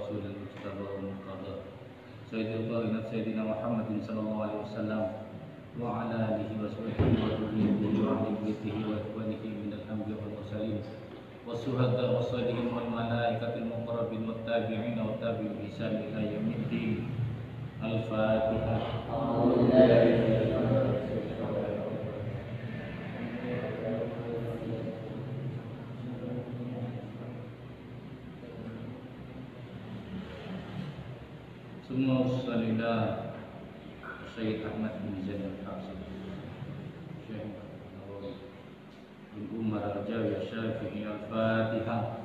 ورسول المجتبى والمرتضى سيد القائنات سيدنا محمد صلى الله عليه وسلم وعلى آله وصحبه وذريته وأهل بيته وإخوانه من الأنبياء والمرسلين والشهداء والصالحين والملائكة المقربين والتابعين والتابعين بإحسان إلى يوم الدين. الفاتحة. Semua salillah Syekh Ahmad bin Zaid al-Hasan Syekh Nawawi bin Umar al-Jawi Syafi'i al-Fatihah.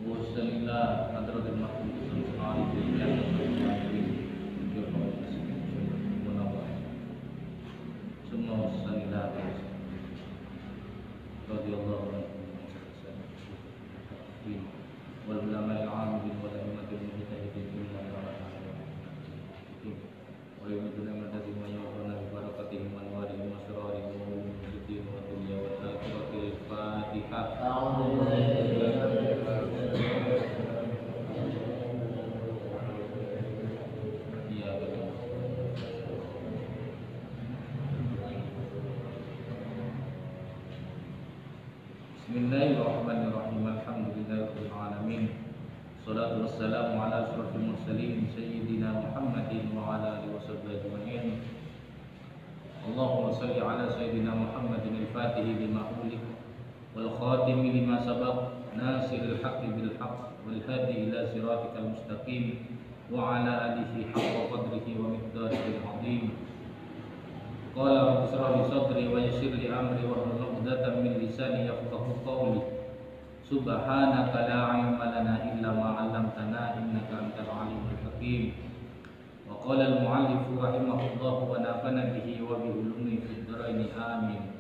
Wasalillah hadratul mahmud sallallahu alaihi semua salillah radhiyallahu anhu wal ulama al-amilin wal ummatil mujtahidin minna wa yudna madadi ma yawna bi barakatihim wa anwarihim wa syararihim wa mujtahidin wa dunya wal akhiratil Fatihah. Bismillahirrahmanirrahim. Alhamdulillahirabbil alamin. Shalatu wassalamu ala asyrafil mursalin sayyidina Muhammadin wa ala alihi washabbihi ajma'in. Allahumma shalli ala sayyidina Muhammadin al-Fatih lima ughliq wal khatim lima sabaq nasiril haqqi bil haqq wal hadi ila siratikal mustaqim wa ala alihi haqqa qadrihi wa miqdarihi al-'azim. Qala rabbi shrah li sadri wa yassir li amri wahlul 'uqdatam min lisani yafqahu qawli. Subhanaka la 'ilma lana illa ma 'allamtana innaka antal 'alimul hakim. Wa qala al-mu'allif rahimahullah wa nafa'ana bihi wa bi ulumi fid dharain amin.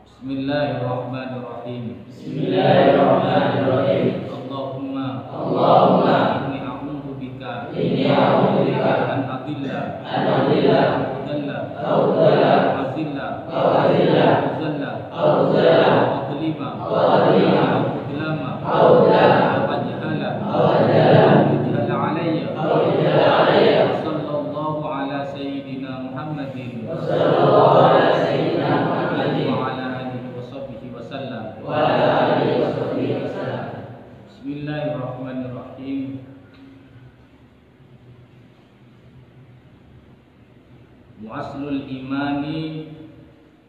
Bismillahirrahmanirrahim. Bismillahirrahmanirrahim. Allahumma inni a'udzu bika an adilla أو أذل أو أظلم أو أظلم أو أجهل علي صلى الله على سيدنا محمد وعلى آله وصحبه وسلم. بسم الله الرحمن الرحيم. Aslul imani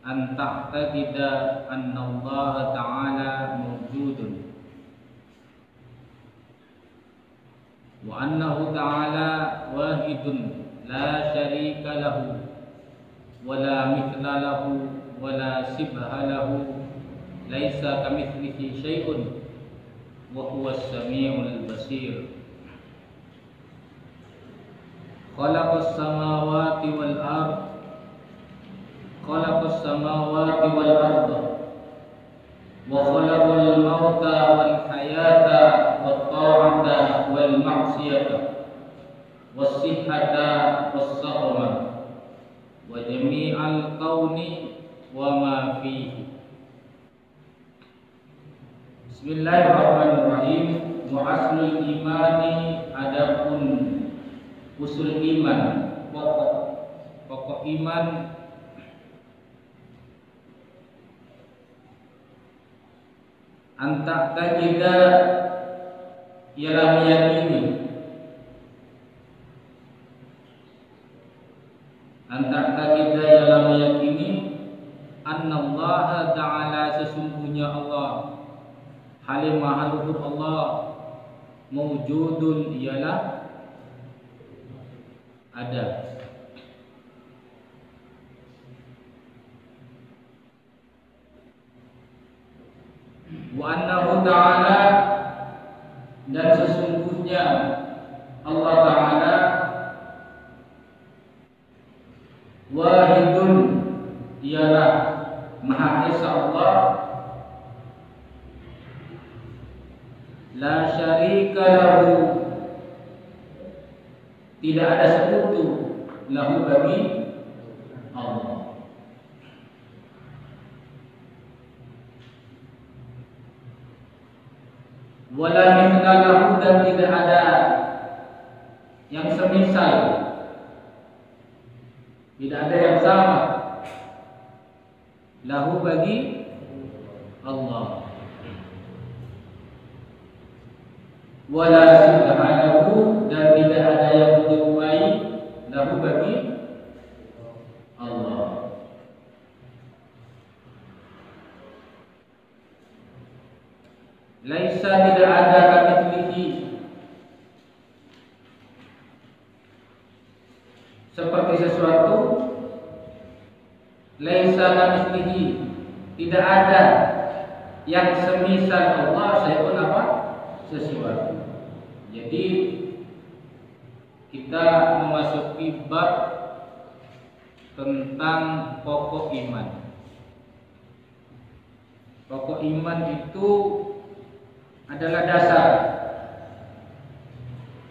an ta'taqida anna Allah ta'ala mawjudun wa annahu ta'ala wahidun la syarika lahu wa la mithla lahu wa la shibha lahu laisa kamitslihi syai'un wa huwa as-sami'ul basir. Khalaqas samawati wal ard wa khalaqal mauta wal hayata wat ta'ata wal ma'siyata was sihhata was saqama wa jami'al kauni wa ma fihi. Bismillahirrahmanirrahim. Wa aslul imani adapun usul iman, pokok iman antak tajida ialah meyakini, antak tajida ialah meyakini annallaha ta'ala sesungguhnya Allah halim maha luhur Allah mawjudun ialah ada. Wa annahu ta'ala dan sesungguhnya Allah Ta'ala wahidun ialah Maha Esa Allah la syarika lahu, tidak ada sekutu lahu bagi Allah. Wala mithla lahu, dan tidak ada yang semisal, tidak ada yang sama lahu bagi Allah. Wala syibha lahu, dan tidak ada yang menyerupai lahu bagi Allah. Laisa, tidak ada kamitslihi, seperti sesuatu. Laisa kamitslihi, tidak ada yang semisal Allah, sayun apa? Sesuatu. Jadi kita memasuki bab tentang pokok iman. Pokok iman itu adalah dasar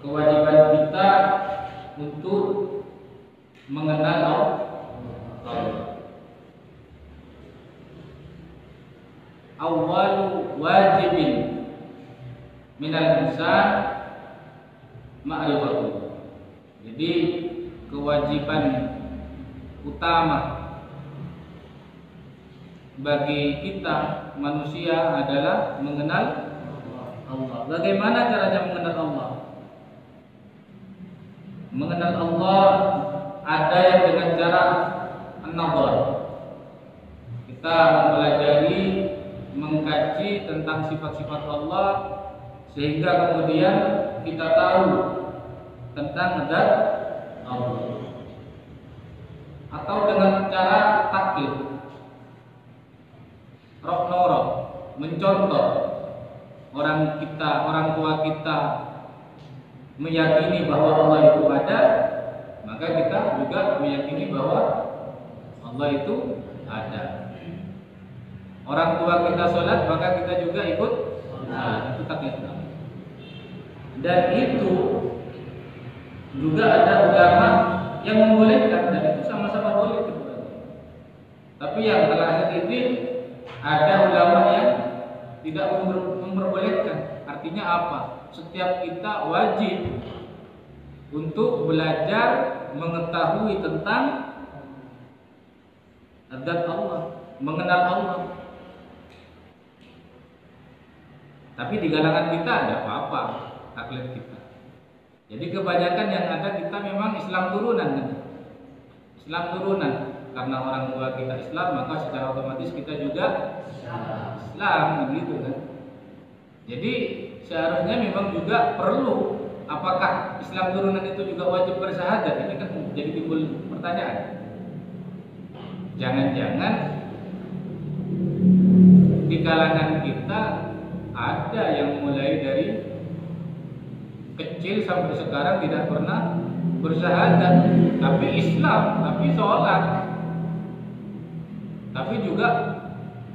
kewajiban kita untuk mengenal Allah. Awwalu wajibin minal insan ma'rifatullah. Jadi kewajiban utama bagi kita manusia adalah mengenal Allah. Bagaimana caranya mengenal Allah? Mengenal Allah ada yang dengan cara an-nazar. Kita mempelajari, mengkaji tentang sifat-sifat Allah, sehingga kemudian kita tahu tentang zat Allah. Atau dengan cara taklid, rok-norok, mencontoh orang tua kita meyakini bahwa Allah itu ada, maka kita juga meyakini bahwa Allah itu ada. Orang tua kita sholat, maka kita juga ikut. Nah, itu taklid. Dan itu juga ada ulama yang membolehkan, dan itu sama-sama boleh. Tapi yang terakhir ini ada ulama yang tidak memperbolehkan. Artinya apa? Setiap kita wajib untuk belajar mengetahui tentang zat Allah, mengenal Allah. Tapi di kalangan kita ada apa-apa taklid kita. Jadi kebanyakan yang ada kita memang Islam turunan kan? Islam turunan. Karena orang tua kita Islam, maka secara otomatis kita juga Islam, begitu kan? Jadi seharusnya memang juga perlu, apakah Islam turunan itu juga wajib bersyahadat? Ini kan jadi timbul pertanyaan. Jangan-jangan di kalangan kita ada yang mulai dari kecil sampai sekarang tidak pernah bersyahadat, tapi Islam, tapi sholat, tapi juga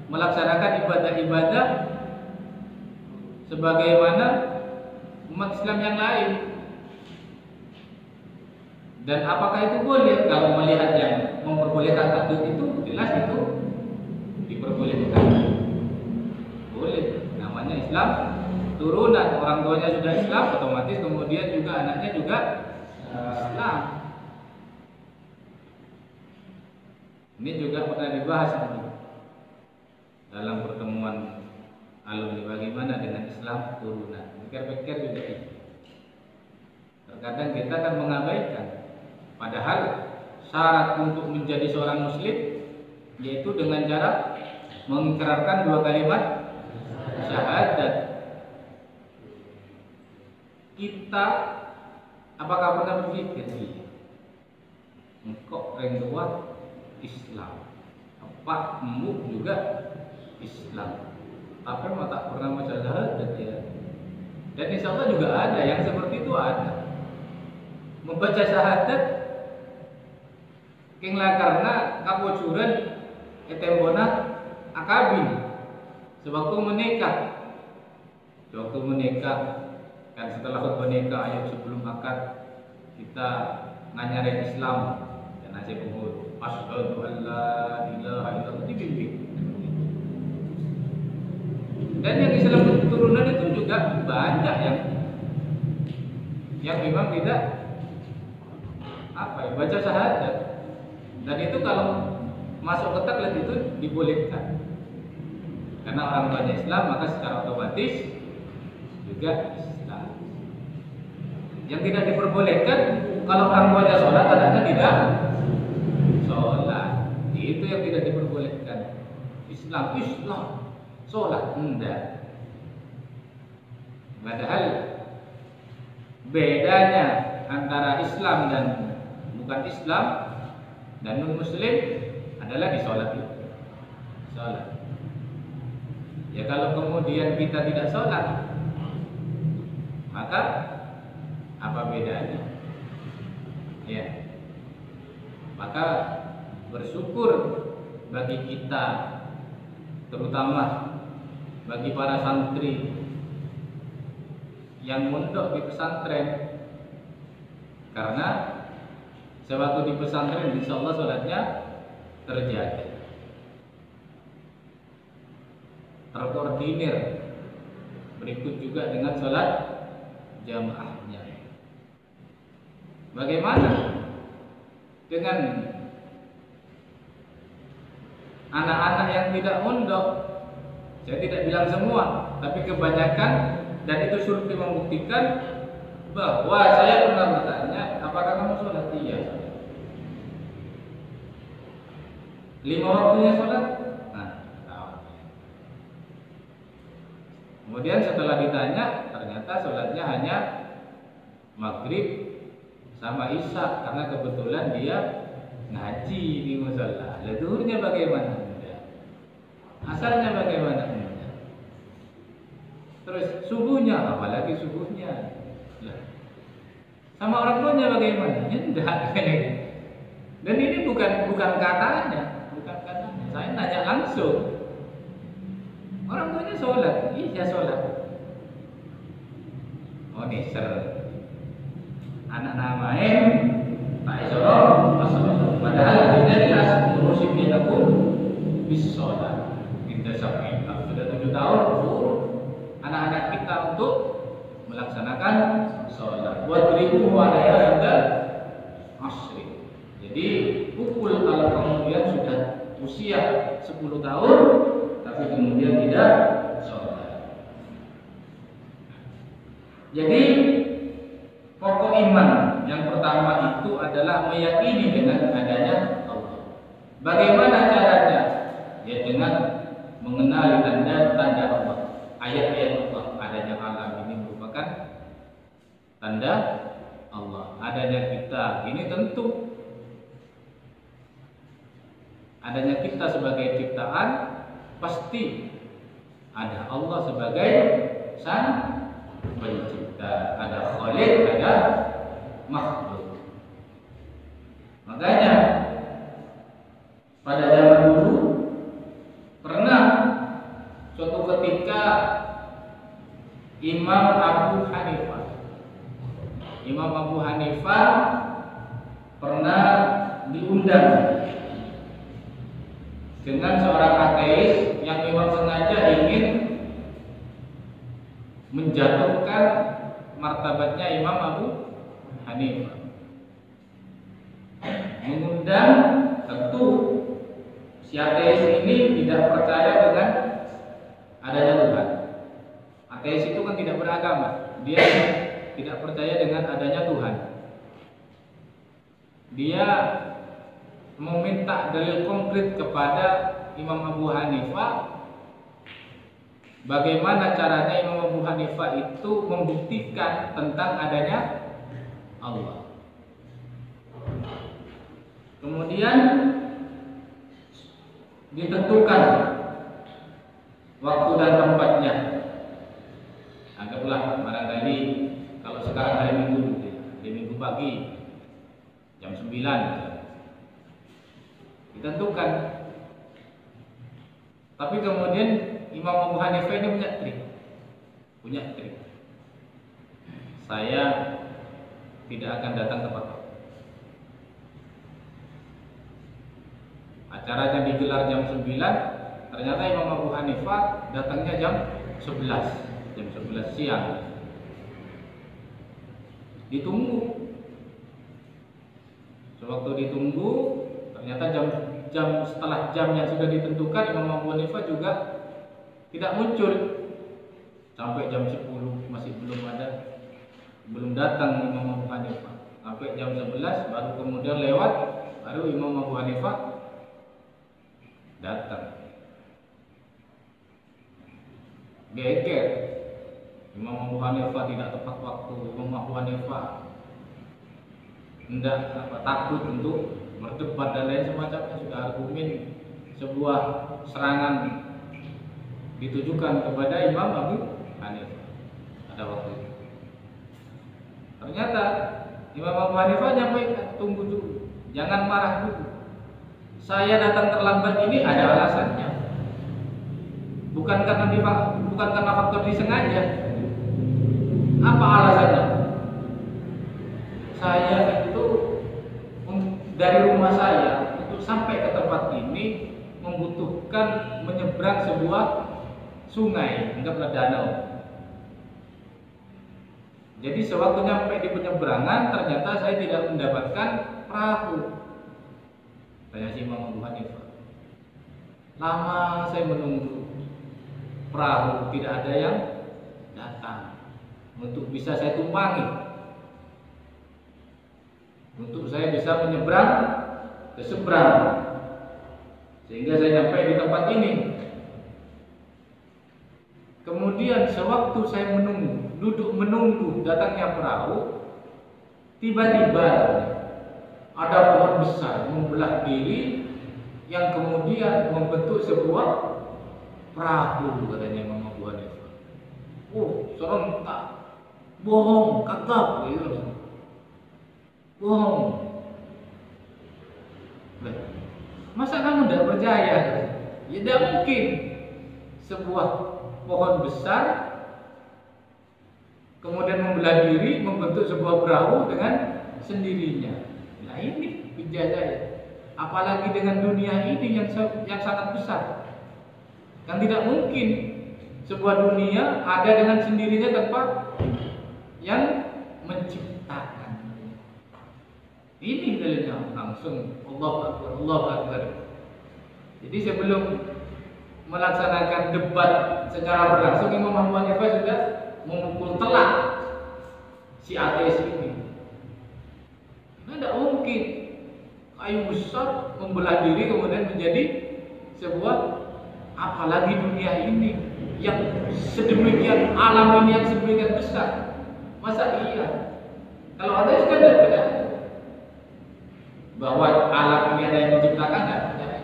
melaksanakan ibadah-ibadah sebagaimana umat Islam yang lain. Dan apakah itu boleh? Kalau melihat yang memperbolehkan taklid itu, jelas itu diperbolehkan. Boleh. Namanya Islam turunan, orang tuanya juga Islam, otomatis kemudian juga anaknya juga Islam. Ini juga pernah dibahas dalam pertemuan alumni, bagaimana dengan Islam turunan. Pikir-pikir juga itu. Terkadang kita akan mengabaikan, padahal syarat untuk menjadi seorang muslim yaitu dengan cara mengikrarkan dua kalimat syahadat. Kita apakah pernah berpikir engkau renduan Islam, apa embuk juga Islam, tapi tak pernah baca syahadat ya. Dan insya Allah juga ada yang seperti itu, ada membaca syahadat kenglah karena kapocuran etembona akabin sewaktu menikah. Waktu menikah, kan setelah khutbah nikah, ayo sebelum akad kita ngajarin Islam dan nasi kubur. Asyhadu an la ilaha illallah, dibimbing. Dan yang Islam keturunan itu juga banyak yang memang tidak baca syahadat. Dan itu kalau masuk ke taklid itu dibolehkan. Karena orang tuanya Islam, maka secara otomatis juga Islam. Yang tidak diperbolehkan, kalau orang tuanya sholat, anaknya tidak sholat. Itu yang tidak diperbolehkan. Islam, sholat enggak. Padahal bedanya antara Islam dan bukan Islam dan non-Muslim adalah di sholat itu. Sholat. Ya kalau kemudian kita tidak sholat, maka apa bedanya? Ya, maka bersyukur bagi kita, terutama bagi para santri yang mondok di pesantren, karena sewaktu di pesantren insya Allah sholatnya terjaga, terkoordinir. Berikut juga dengan sholat jamaahnya. Bagaimana dengan anak-anak yang tidak mondok? Saya tidak bilang semua, tapi kebanyakan, dan itu survei membuktikan bahwa saya pernah bertanya, apakah kamu sholat? Iya. 5 waktunya sholat? Nah, tahu. Kemudian setelah ditanya, ternyata sholatnya hanya maghrib sama isya, karena kebetulan dia ngaji di musala. Zuhurnya bagaimana? Asarnya bagaimana? Terus subuhnya, apalagi subuhnya. Sama orang tuanya bagaimana? Enggak. Dan ini bukan katanya, Saya nanya langsung. Orang tuanya sholat, iya sholat. Oh niser. Anak namanya tak isolor, padahal dia jelas ngurusin dia pun bisa sholat. Kita sampai sudah 7 tahun anak-anak kita untuk melaksanakan sholat. Buat beribu wadaya dan asri. Jadi pukul kalau kemudian sudah usia 10 tahun, tapi kemudian tidak sholat. Jadi pokok iman yang pertama itu adalah meyakini dengan adanya Allah. Bagaimana caranya? Ya dengan mengenali tanda-tanda Allah. Ayat-ayat Allah, adanya alam ini merupakan tanda Allah. Adanya kita ini tentu, adanya kita sebagai ciptaan pasti ada Allah sebagai sang pencipta. Ada Khaliq, ada makhluk. Makanya pada zaman dulu pernah suatu ketika Imam Abu Hanifah pernah diundang dengan seorang ateis yang memang sengaja ingin menjatuhkan martabatnya Imam Abu Hanifah. Mengundang, tentu si ateis ini tidak percaya dengan adanya Tuhan. Ateis itu kan tidak beragama, dia tidak percaya dengan adanya Tuhan. Dia meminta dalil konkret kepada Imam Abu Hanifah. Bagaimana caranya Imam Abu Hanifah itu membuktikan tentang adanya Allah. Kemudian ditentukan waktu dan tempatnya. Anggaplah barangkali kalau sekarang hari Minggu, di Minggu pagi jam 9 ditentukan. Tapi kemudian Imam Abu Hanifah ini punya trik. punya trik. Saya tidak akan datang tepat waktu. Acaranya digelar jam 9, ternyata Imam Abu Hanifah datangnya jam 11 siang. Ditunggu. Sewaktu ditunggu, ternyata setelah jam yang sudah ditentukan, Imam Abu Hanifah juga tidak muncul. Sampai jam 10 masih belum datang Imam Abu Hanifah. Sampai jam 11 baru kemudian lewat, baru Imam Abu Hanifah datang. Geger. Imam Abu Hanifah tidak tepat waktu. Imam Abu Hanifah takut untuk berdebat dan lain semacamnya. Sudah argumen, sebuah serangan ditujukan kepada Imam Abu Hanifah pada waktu itu. Ternyata Imam Abu Hanifah nyampaikan, tunggu dulu, jangan marah dulu. Saya datang terlambat ini ada alasannya. Bukan karena faktor disengaja. Apa alasannya? Saya itu dari rumah saya untuk sampai ke tempat ini membutuhkan menyeberang sebuah sungai, anggaplah danau. Jadi sewaktu nyampe di penyeberangan ternyata saya tidak mendapatkan perahu. Tanya si Imam Abu Hanifah. Lama saya menunggu, perahu tidak ada yang datang untuk bisa saya tumpangi, untuk saya bisa menyeberang ke seberang, sehingga saya sampai di tempat ini. Kemudian sewaktu saya duduk menunggu datangnya perahu, tiba-tiba ada pohon besar membelah diri yang kemudian membentuk sebuah perahu, katanya Imam Abu Hanifah. Oh, serentak. Bohong, kagak, gitu. Bohong. Masa kamu tidak percaya? Ya tidak mungkin. Sebuah pohon besar kemudian membelah diri membentuk sebuah perahu dengan sendirinya. Nah ini hujah saya. Apalagi dengan dunia ini yang sangat besar. Kan tidak mungkin sebuah dunia ada dengan sendirinya tanpa yang menciptakan. Ini dalilnya langsung Allahu Akbar, Allahu Akbar. Jadi sebelum melaksanakan debat secara berlangsung, Imam Abu Hanifah sudah memukul telak si ateis ini. Nah, tidak mungkin kayu besar membelah diri kemudian menjadi sebuah, apalagi dunia ini yang sedemikian, alam ini yang sedemikian besar. Masa iya? Kalau ateis kan tidak percaya bahwa alam ini ada yang diciptakan, tidak percaya.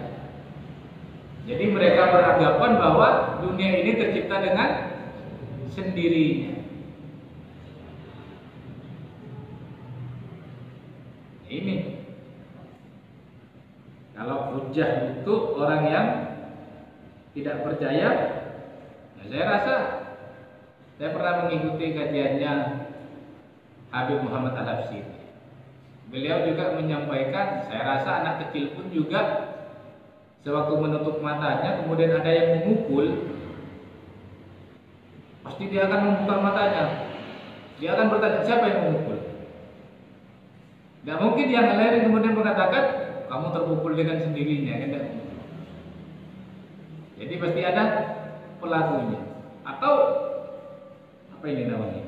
Jadi mereka beranggapan bahwa dunia ini tercipta dengan sendirinya. Ini kalau hujah itu orang yang tidak percaya, nah saya rasa saya pernah mengikuti kajiannya Habib Muhammad Al-Habsyi. Beliau juga menyampaikan, saya rasa anak kecil pun juga sewaktu menutup matanya kemudian ada yang memukul, pasti dia akan membuka matanya. Dia akan bertanya, siapa yang memukul? Tidak mungkin yang lain kemudian mengatakan kamu terpukul dengan sendirinya, kan? Jadi pasti ada pelakunya. Atau apa ini namanya?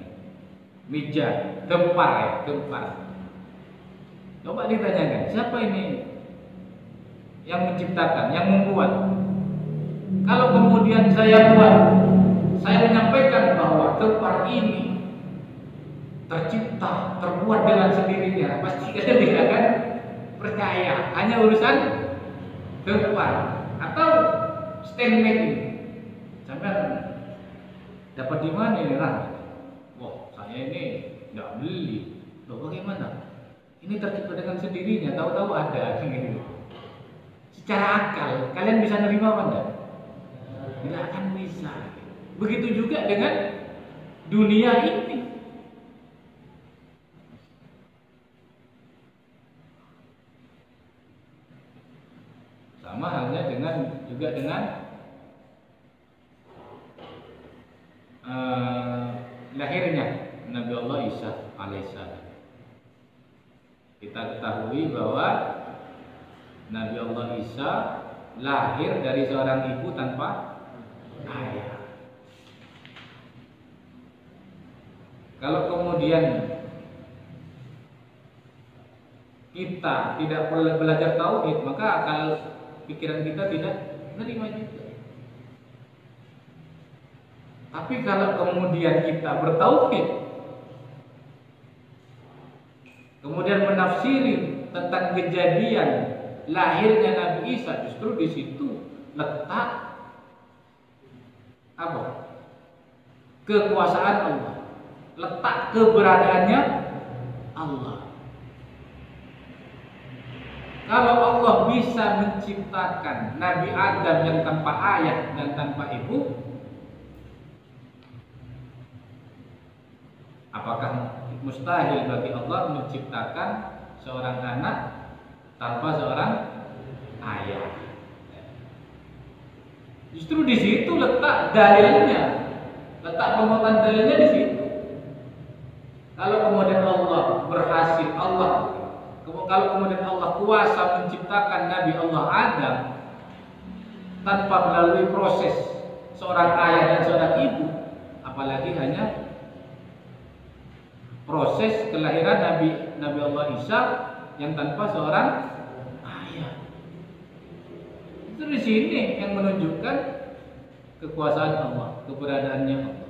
Mija, gempar ya, gempar. Coba ditanyakan, siapa ini yang menciptakan, yang membuat? Kalau kemudian saya menyampaikan bahwa gempar ini tercipta, terbuat dengan sendirinya, pasti kalian tidak akan percaya. Hanya urusan gempar atau stand made ini. Sampai dapat di mana ini, Ran? Wah, saya ini nggak beli. Loh, bagaimana? Ini tercipta dengan sendirinya, tahu-tahu ada gitu. Secara akal, kalian bisa nerima apa enggak? Tidak akan bisa. Begitu juga dengan dunia ini. Sama halnya juga dengan lahirnya Nabi Allah Isa alaihissalam. Kita ketahui bahwa Nabi Allah Isa lahir dari seorang ibu tanpa ayah. Kalau kemudian kita tidak perlu belajar tauhid, maka akal pikiran kita tidak menerima juga. Tapi kalau kemudian kita bertauhid, kemudian menafsiri tentang kejadian lahirnya Nabi Isa, justru di situ letak apa? Kekuasaan Allah, letak keberadaannya Allah. Kalau Allah bisa menciptakan Nabi Adam yang tanpa ayah dan tanpa ibu, apakah mustahil bagi Allah menciptakan seorang anak tanpa seorang ayah? Justru di situ letak dalilnya, letak penguatan dalilnya di situ. Kalau kemudian Allah berhasil, kalau kemudian Allah kuasa menciptakan Nabi Allah Adam tanpa melalui proses seorang ayah dan seorang ibu, apalagi hanya proses kelahiran Nabi Allah Isa yang tanpa seorang ayah. Itu di sini yang menunjukkan kekuasaan Allah, keberadaannya Allah.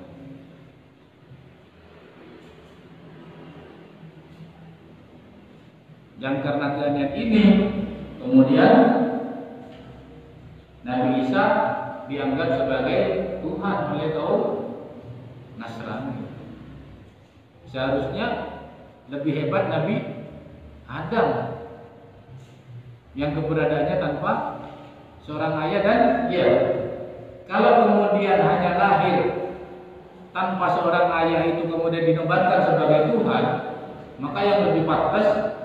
Yang karena keadaan ini kemudian Nabi Isa dianggap sebagai Tuhan oleh kaum Nasrani. Seharusnya lebih hebat Nabi Adam yang keberadaannya tanpa seorang ayah dan ya. Kalau kemudian hanya lahir tanpa seorang ayah itu kemudian dinobatkan sebagai Tuhan, maka yang lebih pantas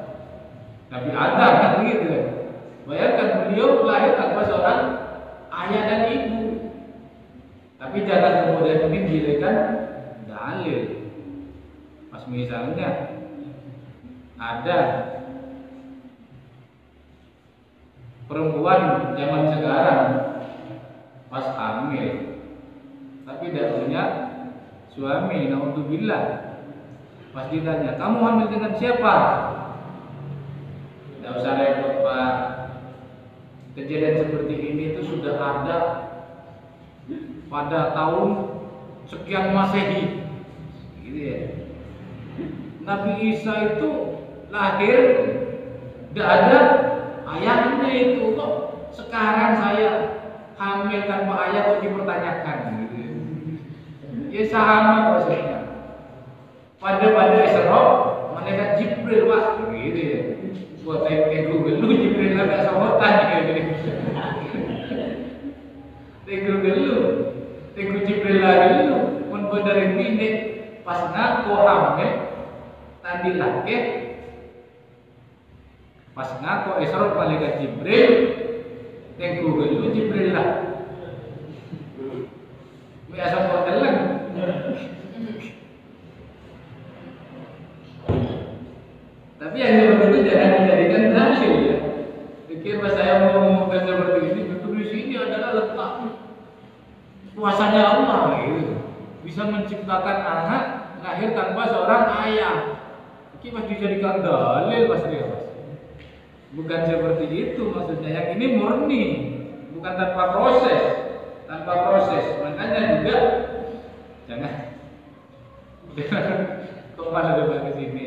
Nabi Adam kan begitu. Bayangkan beliau lahir tanpa seorang ayah dan ibu. Tapi jangan kemudian ini dijadikan dalil. Pas misalnya ada perempuan zaman sekarang pas hamil, tapi tidak punya suami, naudzubillah. Pas ditanya, kamu hamil dengan siapa? Tidak usah repot Pak. Kejadian seperti ini itu sudah ada pada tahun sekian Masehi, gitu ya. Nabi Isa itu lahir tidak ada ayahnya itu kok. Sekarang saya hamil tanpa ayah kok dipertanyakan, gitu ya. Ya sama prosesnya. Pada Isra malaikat Jibril wah, gitu ya. Buat kayak Google lu Jibril agak somotan gitu. Google lu, Jibril lagi lu, mun dari ini pas ngaku hamil tadi laki, pas ngaku Isra malaikat Jibril, Google lu Jibril lah. Biasa portelan. Tapi yang seperti itu jangan dijadikan dalil ya. Pikir pas saya mau ngomongkan seperti ini, betul di sini adalah letak kuasanya Allah gitu. Bisa menciptakan anak lahir tanpa seorang ayah. Ini pasti dijadikan dalil pasti ya Mas. Bukan seperti itu maksudnya. Yang ini murni, bukan tanpa proses. Tanpa proses. Makanya juga jangan kok malah debat ke sini.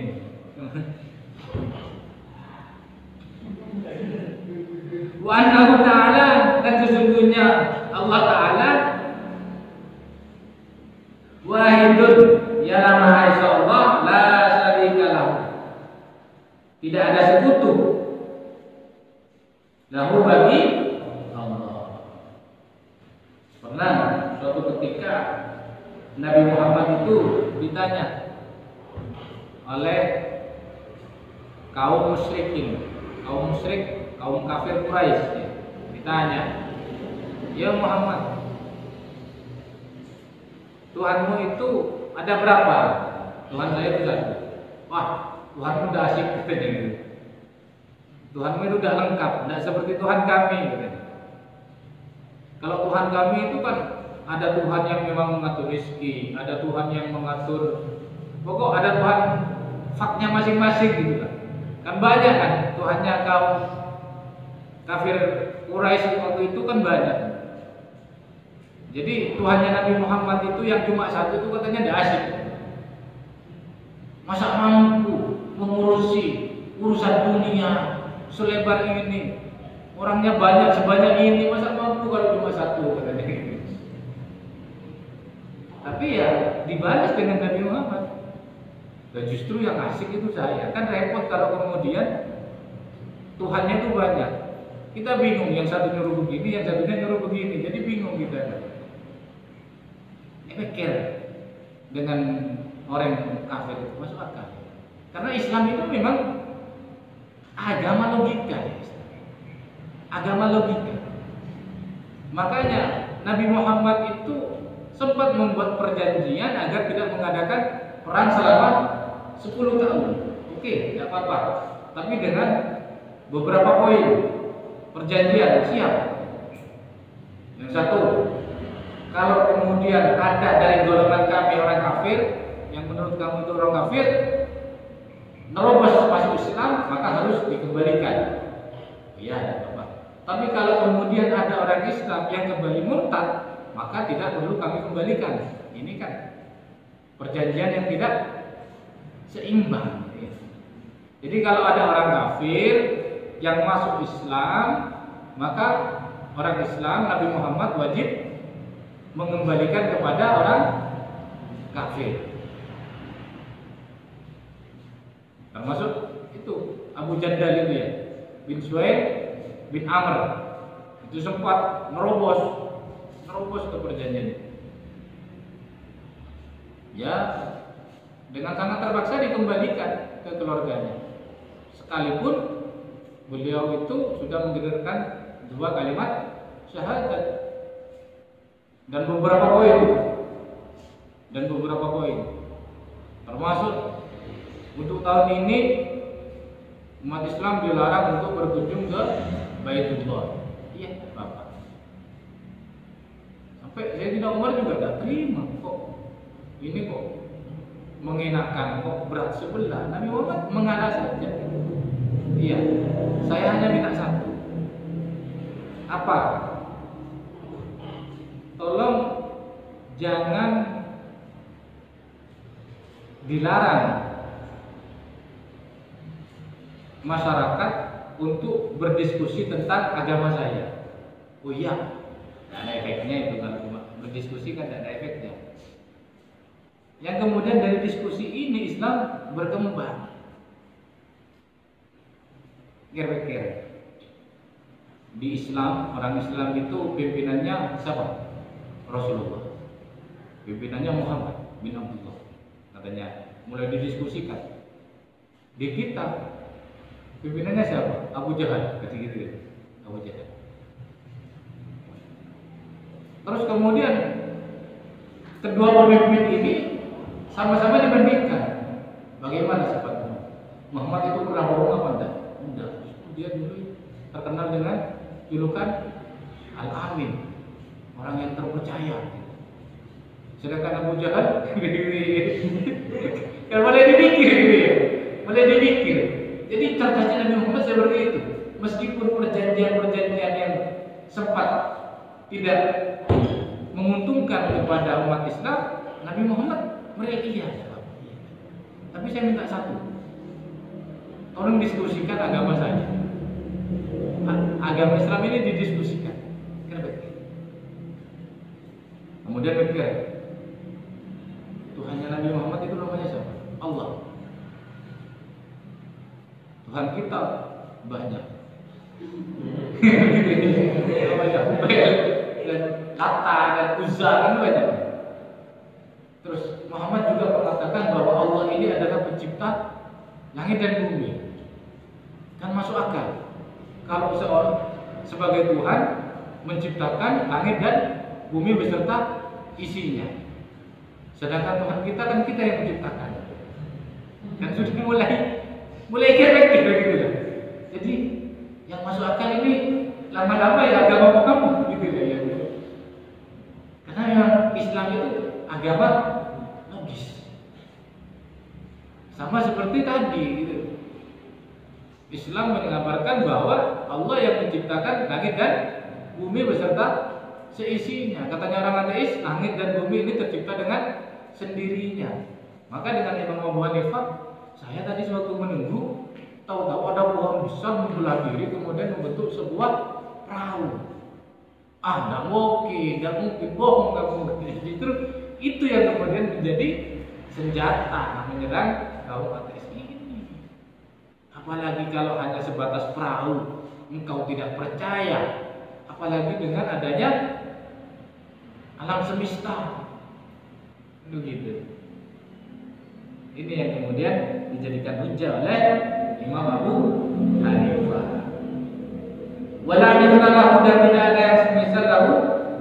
Wa annahu ta'ala, dan sesungguhnya Allah Ta'ala wahidun, ya Maha Esa Allah, la syarika lahu, tidak ada sekutu lahu bagi Allah. Pernah suatu ketika Nabi Muhammad itu ditanya oleh kaum musyrikin, kaum kafir Quraisy, ditanya, "Ya Muhammad, Tuhanmu itu ada berapa?" "Tuhan saya itu satu." "Wah, Tuhanmu udah asyik," katanya gitu. "Tuhanmu itu udah lengkap, tidak seperti Tuhan kami," katanya. Kalau Tuhan kami itu kan ada Tuhan yang memang mengatur rezeki, ada Tuhan yang mengatur, pokok ada Tuhan faknya masing-masing gitu kan. Kan banyak kan Tuhannya kaum kafir Quraisy waktu itu kan banyak. Jadi Tuhannya Nabi Muhammad itu yang cuma satu itu katanya tidak asik. Masa mampu mengurusi urusan dunia selebar ini, orangnya banyak sebanyak ini, masa mampu kalau cuma satu, katanya gitu. Tapi ya dibalas dengan Nabi Muhammad. Dan justru yang asik itu saya. Kan repot kalau kemudian Tuhannya itu banyak. Kita bingung, yang satu nyuruh begini, yang satunya nyuruh begini. Jadi bingung kita. Pikir dengan orang kafir itu masuk akal. Karena Islam itu memang agama logika, agama logika. Makanya Nabi Muhammad itu sempat membuat perjanjian agar tidak mengadakan perang selama 10 tahun. Oke, tidak apa-apa. Tapi dengan beberapa poin perjanjian, siap. Yang satu, kalau kemudian ada dari golongan kami orang kafir yang menurut kamu itu orang kafir, nerobos masuk Islam, maka harus dikembalikan. Iya, apa? Tapi kalau kemudian ada orang Islam yang kembali murtad, maka tidak perlu kami kembalikan. Ini kan perjanjian yang tidak seimbang. Jadi kalau ada orang kafir yang masuk Islam, maka orang Islam Nabi Muhammad wajib mengembalikan kepada orang kafir. Termasuk itu Abu Jandal itu ya, bin Suhaib bin Amr, itu sempat nerobos ke perjanjian. Ya, dengan sangat terpaksa dikembalikan ke keluarganya. Sekalipun beliau itu sudah mendengarkan 2 kalimat syahadat dan beberapa poin. Termasuk untuk tahun ini umat Islam dilarang untuk berkunjung ke Baitullah. Iya, Bapak. Sampai Sayyidina Umar juga tidak terima kok. Ini kok mengenakan, kok berat sebelah. Nabi Muhammad mengalah saja. Iya, saya hanya minta satu. Apa? Tolong jangan dilarang masyarakat untuk berdiskusi tentang agama saya. Oh iya, tidak ada efeknya itu kalau cuma berdiskusi kan tidak ada efeknya. Yang kemudian dari diskusi ini Islam berkembang. Kira-kira di Islam, orang Islam itu pimpinannya siapa? Rasulullah. Pimpinannya Muhammad bin Abdullah. Katanya mulai didiskusikan. Di kita pimpinannya siapa? Abu Jahal, kata gitu. Abu Jahal. Terus kemudian kedua pemimpin ini sama-sama dibandingkan. Bagaimana sifatnya? Muhammad itu pernah bohong apa enggak? Enggak. Dia dulu terkenal dengan julukan Al-Amin, orang yang terpercaya. Sedangkan Abu Jahal kan mulai dipikir. Jadi cerdasnya Nabi Muhammad seperti itu. Meskipun perjanjian-perjanjian yang sempat tidak menguntungkan kepada umat Islam, Nabi Muhammad mereka iya. Tapi saya minta satu, tolong diskusikan agama saya. Agama Islam ini didiskusikan. Kenapa? Kemudian pikir, Tuhannya Nabi Muhammad itu namanya siapa? Allah. Tuhan kita banyak. Dan Lata dan Uzza kan banyak. beserta langit dan bumi. Kan masuk akal. Kalau seorang sebagai Tuhan menciptakan langit dan bumi beserta isinya. Sedangkan Tuhan kita kan kita yang menciptakan. Kan sudah mulai kerek gitu. Jadi yang masuk akal ini lama-lama ya agama kamu gitu ya. Karena yang Islam itu agama logis. Sama seperti tadi gitu. Islam mengabarkan bahwa Allah yang menciptakan langit dan bumi beserta seisinya. Katanya orang ateis, langit dan bumi ini tercipta dengan sendirinya. Maka dengan Imam Abu Hanifah, saya tadi sewaktu menunggu, tahu-tahu ada pohon besar membelah diri kemudian membentuk sebuah perahu. Nggak mungkin, bohong kamu. Justru itu yang kemudian menjadi senjata menyerang kaum ateis ini. Apalagi kalau hanya sebatas perahu, engkau tidak percaya. Apalagi dengan adanya alam semesta. Begitu. Ini yang kemudian dijadikan hujah oleh Imam Abu Hanifah. Wala mithlahu, dan tidak ada yang semisal lahu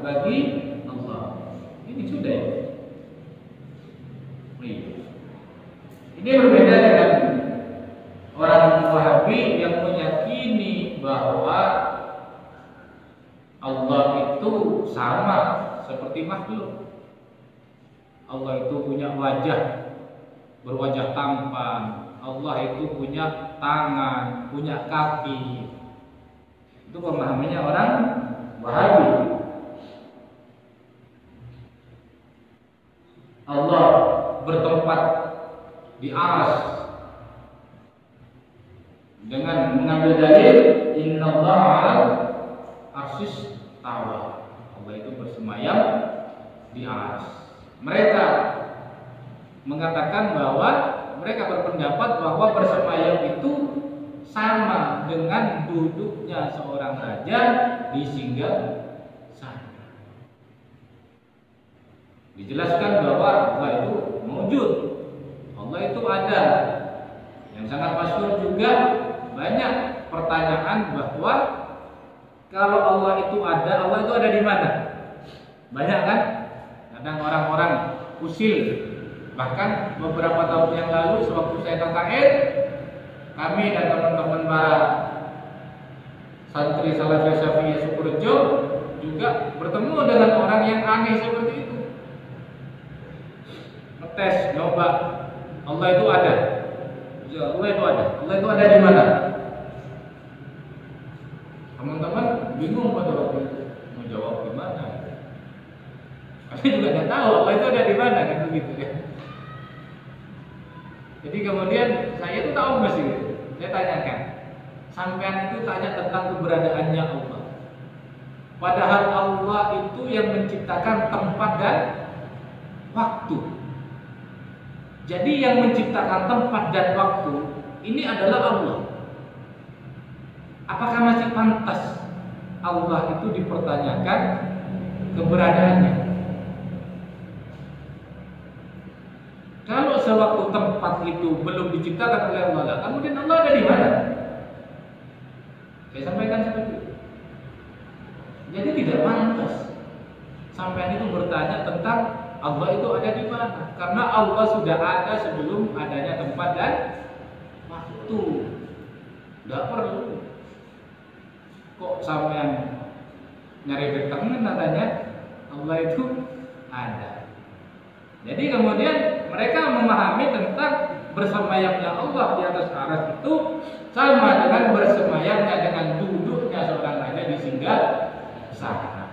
bagi Allah. Ini sudah ya. Ini berbeda dengan orang Wahabi yang meyakini bahwa Allah itu sama seperti makhluk. Allah itu punya wajah, berwajah tampan. Allah itu punya tangan, punya kaki. Itu pemahamannya orang Wahabi. Allah bertempat di arsy dengan mengambil dalil innallaha 'alal arsyis tawa. Allah itu bersemayam di arsy. Mereka mengatakan bahwa mereka berpendapat bahwa bersemayam itu sama dengan duduknya seorang raja di singgasana. Dijelaskan bahwa Allah itu mewujud, Allah itu ada. Yang sangat masyhur juga, banyak pertanyaan bahwa kalau Allah itu ada di mana? Banyak kan? Kadang orang-orang usil. Bahkan beberapa tahun yang lalu sewaktu saya KKN, kami dan teman-teman para santri Salafiyah Syafiyah Sukorejo juga bertemu dengan orang yang aneh seperti itu. Ngetes, nyoba, Allah itu ada. Allah itu ada. Allah itu ada di mana? Teman-teman bingung pada waktu itu mau jawab di mana. Kami juga tidak tahu Allah itu ada di mana kan begitu ya. Jadi kemudian saya itu tahu masih, saya tanyakan, sampean itu tanya tentang keberadaannya Allah. Padahal Allah itu yang menciptakan tempat dan waktu. Jadi yang menciptakan tempat dan waktu ini adalah Allah. Apakah masih pantas Allah itu dipertanyakan keberadaannya? Kalau sewaktu tempat itu belum diciptakan oleh Allah, kemudian Allah ada di mana? Saya sampaikan seperti itu. Jadi tidak pantas sampai itu bertanya tentang Allah itu ada di mana, karena Allah sudah ada sebelum adanya tempat dan waktu. Tidak perlu. Kok sampean nyari bertengan katanya Allah itu ada. Jadi kemudian mereka memahami tentang bersemayamnya Allah di atas arsy itu sama dengan bersemayamnya dengan duduknya seorang raja di singgasana.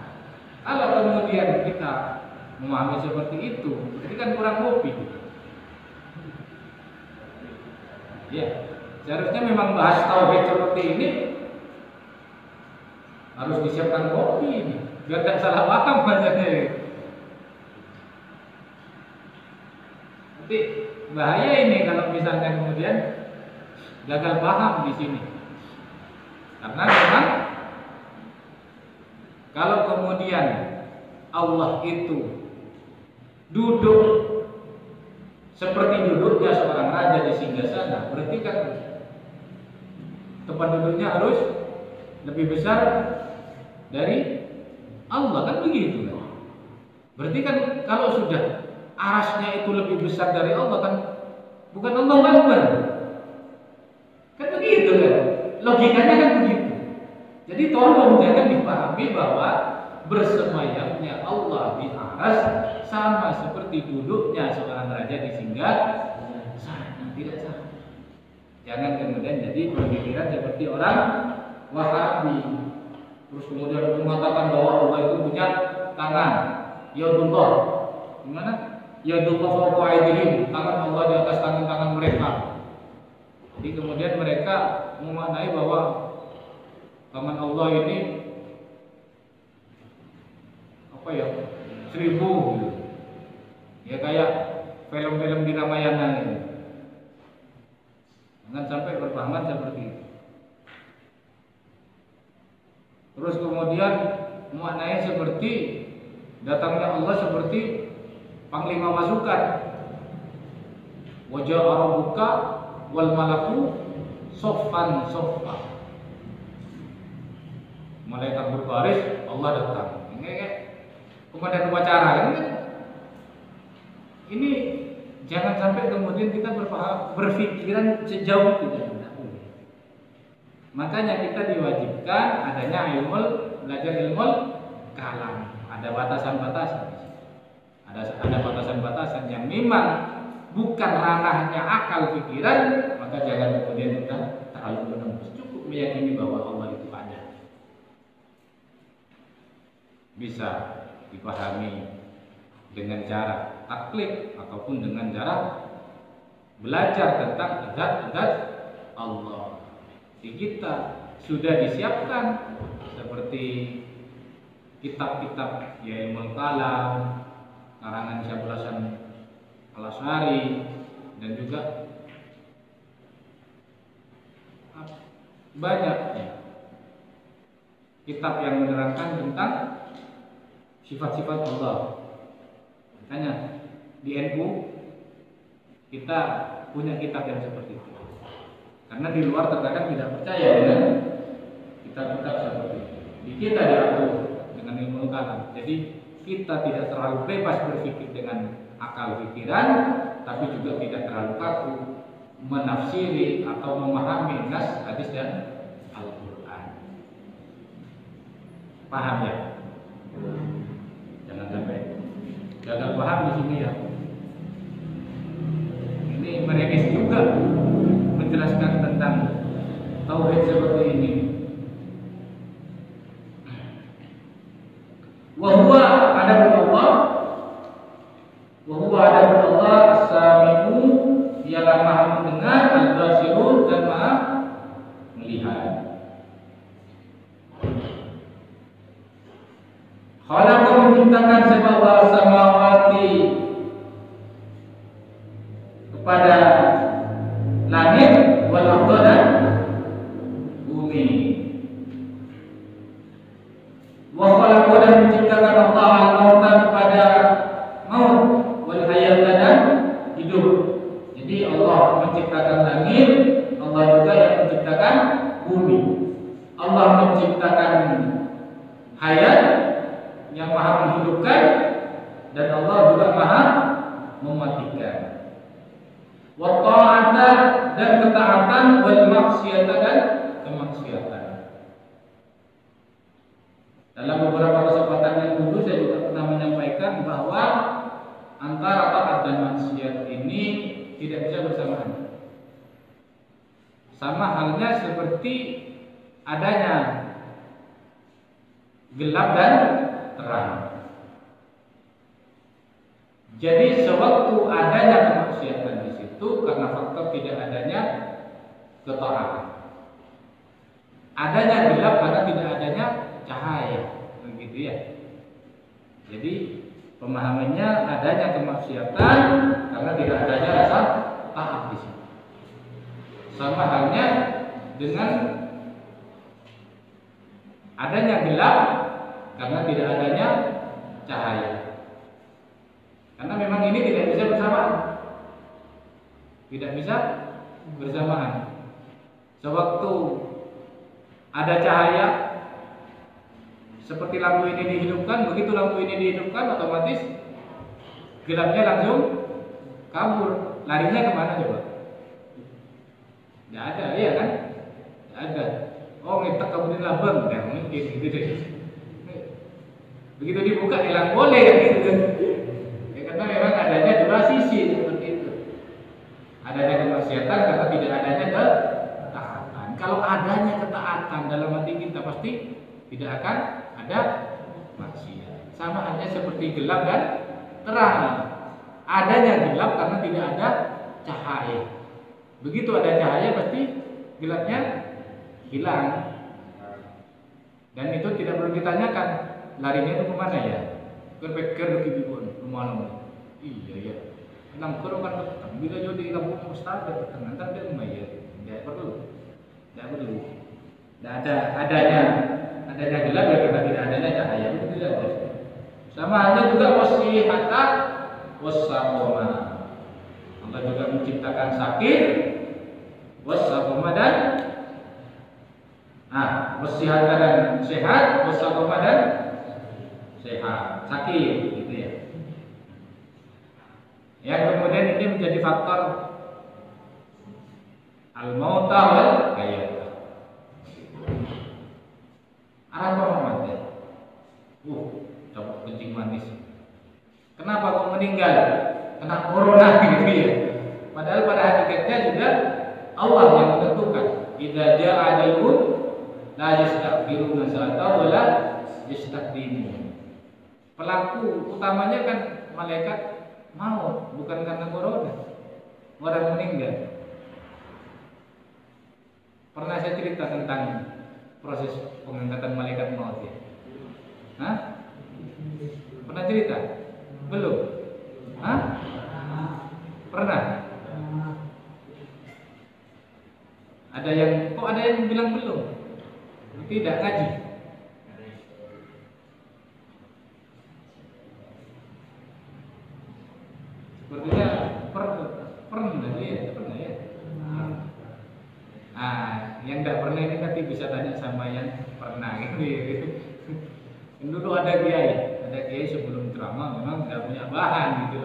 Kalau kemudian kita memahami seperti itu, jadi kan kurang kopi. Ya, seharusnya memang bahas tauhid seperti ini harus disiapkan kopi ini, biar tidak salah paham maksudnya. Tapi bahaya ini kalau misalnya kemudian gagal paham di sini. Karena memang kalau kemudian Allah itu duduk seperti duduknya seorang raja di singgasana, berarti kan tempat duduknya harus lebih besar dari Allah, kan begitu kan? Berarti kan kalau sudah arasnya itu lebih besar dari Allah, kan bukan Allah Akbar. Kan begitu kan? Logikanya kan begitu. Jadi tolong jangan dipahami bahwa bersemayamnya Allah di aras sama seperti duduknya seorang raja di singgah sana, tidak sama. Jangan kemudian jadi pemikiran seperti orang Wahabi, terus kemudian mengatakan bahwa Allah itu punya tangan, yadullah. Gimana? Yadullah fawqa aydihim, tangan Allah di atas tangan-tangan mereka. Jadi kemudian mereka memaknai bahwa tangan Allah ini apa ya, 1000 gitu. Ya kayak film-film di Ramayana ini. Jangan sampai berpahaman seperti itu. Terus kemudian memaknai seperti datangnya Allah seperti panglima pasukan. Wajah rabbuka wal malaku soffan soffa. Malaikat berbaris, Allah datang. Ini kayak komandan upacara ini kan. Ini jangan sampai kemudian kita berpikiran sejauh itu. Makanya kita diwajibkan adanya belajar ilmu kalam. Ada batasan-batasan. Ada batasan-batasan yang memang bukan ranahnya akal pikiran, maka jangan kemudian kita terlalu menembus. Cukup meyakini bahwa Allah itu ada. Bisa dipahami dengan cara taklid ataupun dengan cara belajar tentang zat-zat Allah. Di kita sudah disiapkan seperti kitab-kitab ya Ilmul Kalam karangan Syaikhul Hasan Al-Asy'ari dan juga banyaknya kitab yang menerangkan tentang sifat-sifat Allah. Makanya di NU kita punya kitab yang seperti itu. Karena di luar terkadang tidak percaya dengan kitab-kitab seperti itu. Di kita diatur dengan ilmu kalam. Jadi kita tidak terlalu bebas berpikir dengan akal pikiran, tapi juga tidak terlalu kaku menafsiri atau memahami nas hadis dan Al-Quran. Paham ya? Jangan sampai gagal paham di sini ya. Ini mereka juga menjelaskan tentang tauhid seperti ini. Wa huwa adapun Allah, wa huwa adapun Allah as-sami'u, ialah Maha mendengar, al-basirun, dan Maha melihat. Khalaqa menciptakan sebab samawati kepada langit wal ardh dan bumi. Wa khalaqa dan menciptakan Allah al-mauta kepada maut wal hayata dan hidup. Jadi Allah menciptakan langit, Allah juga yang menciptakan bumi. Allah menciptakan hayat yang maha menghidupkan, dan Allah juga maha mematikan. Wa ta'ata dan ketaatan, wal maksiata dan kemaksiatan. Dalam beberapa kesempatan yang dulu saya juga pernah menyampaikan bahwa antara taat dan maksiat ini tidak bisa bersamaan. Sama halnya seperti adanya gelap dan terang. Jadi sewaktu adanya kemaksiatan di situ karena faktor tidak adanya ketaatan. Adanya gelap karena tidak adanya cahaya, begitu ya. Jadi pemahamannya adanya kemaksiatan karena tidak adanya rasa taat di situ. Sama halnya dengan adanya gelap karena tidak adanya cahaya. Karena memang ini tidak bisa bersamaan. tidak bisa bersamaan. Sewaktu ada cahaya, seperti lampu ini dihidupkan, begitu lampu ini dihidupkan, otomatis gelapnya langsung kabur. Larinya kemana coba? Tidak ada, iya kan? Tidak ada. Oh, ngetek kemudian labang, tidak mungkin gitu deh. Begitu dibuka hilang boleh kan gitu. Ya, karena memang adanya dua sisi seperti itu. Adanya kemaksiatan karena tidak adanya ketaatan. Kalau adanya ketaatan dalam hati kita pasti tidak akan ada maksiat. Sama halnya seperti gelap dan terang. Adanya gelap karena tidak ada cahaya. Begitu ada cahaya pasti gelapnya hilang. Dan itu tidak perlu ditanyakan larinya itu kemana ya? Berpikir begini rumah. Iya ya. Enam kero kan petang. Bila jadi kamu mustahil petang. Nanti dia ya. Tidak perlu. Tidak ada adanya gelap ya karena tidak adanya cahaya. Itu tidak ada. Sama halnya juga wasihata wasaqoma. Allah juga menciptakan sakit, wasaqoma dan wasihata dan sehat, wasaqoma dan sehat, sakit gitu ya. Yang kemudian ini menjadi faktor al-mauta wal hayat. Apa mati? Coba kencing manis. Kenapa kok meninggal? Kena corona gitu ya. Padahal pada hakikatnya juga Allah yang menentukan. Idza jaa ajalun la yastaghfiruna sa'atan wa la yastaqdimun. Pelaku utamanya kan malaikat maut, bukan karena corona. Orang meninggal. Pernah saya cerita tentang proses pengangkatan malaikat maut ya? Hah? Pernah cerita? Belum? Hah? Pernah? Ada yang bilang belum? Tidak ngaji. Sepertinya pernah ya. Yang tidak pernah ini nanti bisa tanya sama yang pernah gitu. Dulu ada kiai sebelum ceramah memang tidak punya bahan gitu.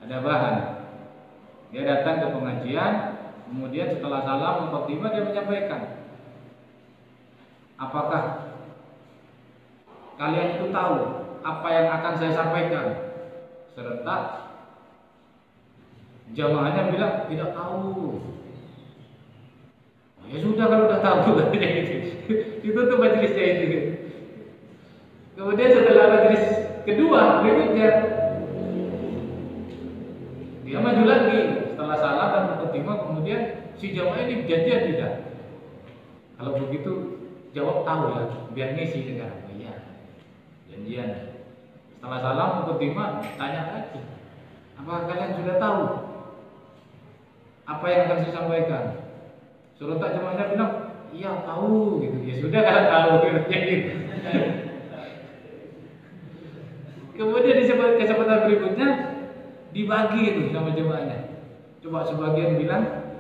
Ada bahan. Dia datang ke pengajian, kemudian setelah salam mukadimah dia menyampaikan, apakah kalian itu tahu apa yang akan saya sampaikan? Serta jamaahnya bilang tidak tahu. Ya sudah kalau udah tahu itu tuh majelisnya itu. Kemudian setelah majelis kedua berikutnya dia maju lagi setelah salam dan mukadimah, kemudian si jamaah ini janjian tidak. Kalau begitu jawab tahu ya, biar ngisi dengan iya. Janjian. Setelah salam mukadimah tanya lagi, apakah kalian sudah tahu apa yang akan saya sampaikan? Suruh tak jemaahnya bilang, iya tahu gitu. Ya sudah kalau tahu gitu. Kemudian di kesempatan berikutnya dibagi itu sama jemaahnya. Coba sebagian bilang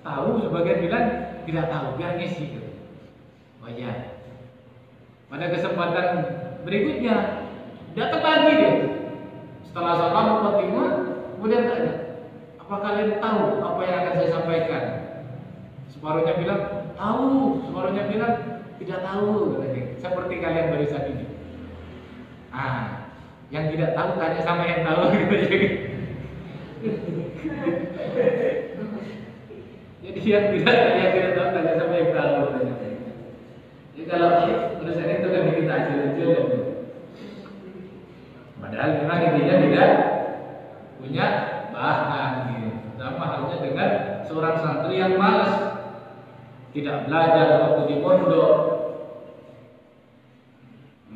tahu, sebagian bilang tidak tahu, biar ngisi gitu. Oh iya. Pada kesempatan berikutnya datang lagi dia. Setelah salam mukadimah, kemudian tanya, apa kalian tahu apa yang akan saya sampaikan? Separuhnya bilang tahu, separuhnya bilang tidak tahu. Seperti kalian barisan ini. Yang tidak tahu tanya sama yang tahu. Jadi yang tidak tahu tanya sama yang tahu. Jadi kalau urusan itu kan kita acil-acil. Padahal memang intinya tidak punya bahan. Gitu. Sama halnya dengan seorang santri yang malas. Tidak belajar waktu di pondok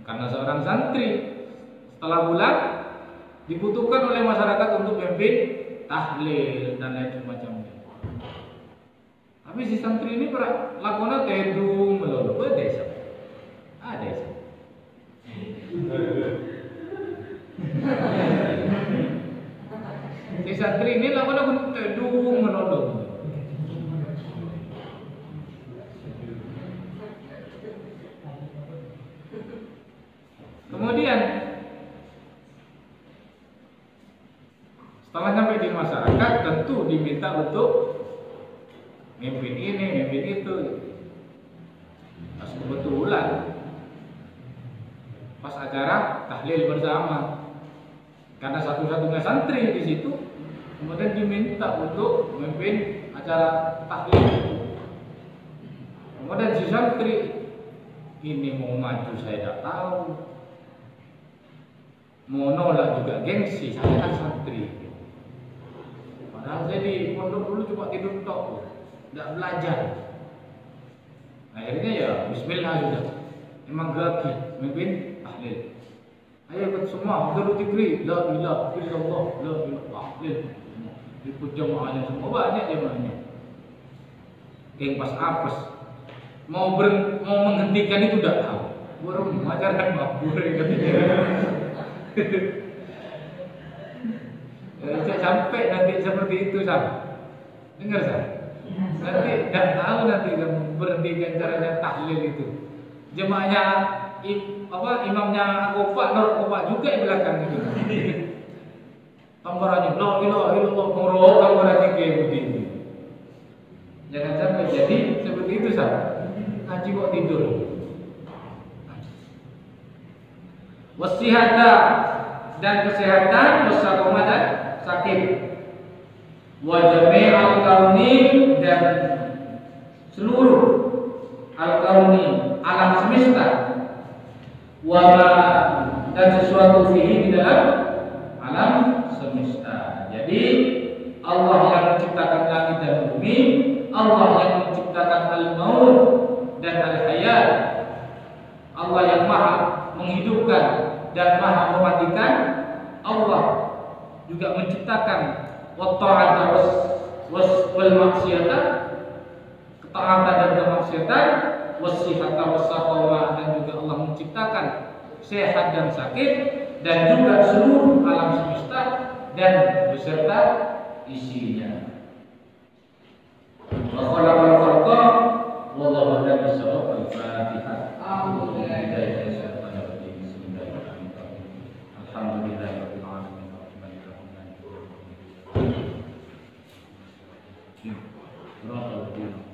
karena seorang santri setelah pulang dibutuhkan oleh masyarakat untuk memimpin tahlil dan lain semacamnya. Tapi si santri ini lakonnya tedung melulu desa. Desa. Si santri ini lawan aku tedung menolong. Kemudian setelah sampai di masyarakat tentu diminta untuk mimpin ini, mimpin itu. Pas kebetulan pas acara tahlil bersama, karena satu-satunya santri di situ, kemudian diminta untuk memimpin acara tahlil. Kemudian si santri ini mau maju saya tidak tahu, mau nolak juga gengsi, saya kan santri. Padahal saya di pondok dulu cuma tidur tok, tidak belajar. Akhirnya ya bismillah sudah. Memang gaki memimpin tahlil. Ayo ikut semua, dulu dikri la ilaha illallah, la ilaha tahlil. Ikut jamaahnya semua, banyak jamaahnya. Geng pas apes mau menghentikan itu tidak tahu. Baru mengajarkan mabur sampai nanti seperti itu sama. Dengar saya. Nanti tidak tahu nanti kamu berhentikan caranya tahlil itu. Jemaahnya imamnya kopak, norok kopak juga di belakang itu. Tambarannya la ilaha illallah murah tambarannya kayak begini. Jangan sampai jadi seperti itu sama. Ngaji kok tidur. Wasihata dan kesehatan, wasaqoma dan sakit. Wa jami'al kauni dan seluruh al-kauni alam semesta. Wa dan sesuatu fihi di dalam alam semesta. Jadi Allah yang menciptakan langit dan bumi, Allah yang menciptakan al-maut dan al-hayat, Allah yang maha menghidupkan dan maha mematikan, Allah juga menciptakan wa-ta'ata wal maksiata, ketaatan dan kemaksiatan, was-sihata was-saqama, dan juga Allah menciptakan sehat dan sakit, dan juga seluruh alam semesta dan beserta isinya. Wa khalaqal khalqa wallahu a'lam bissawab. Al-Fatihah. Alhamdulillahirabbil alamin. Rahmanir rahim.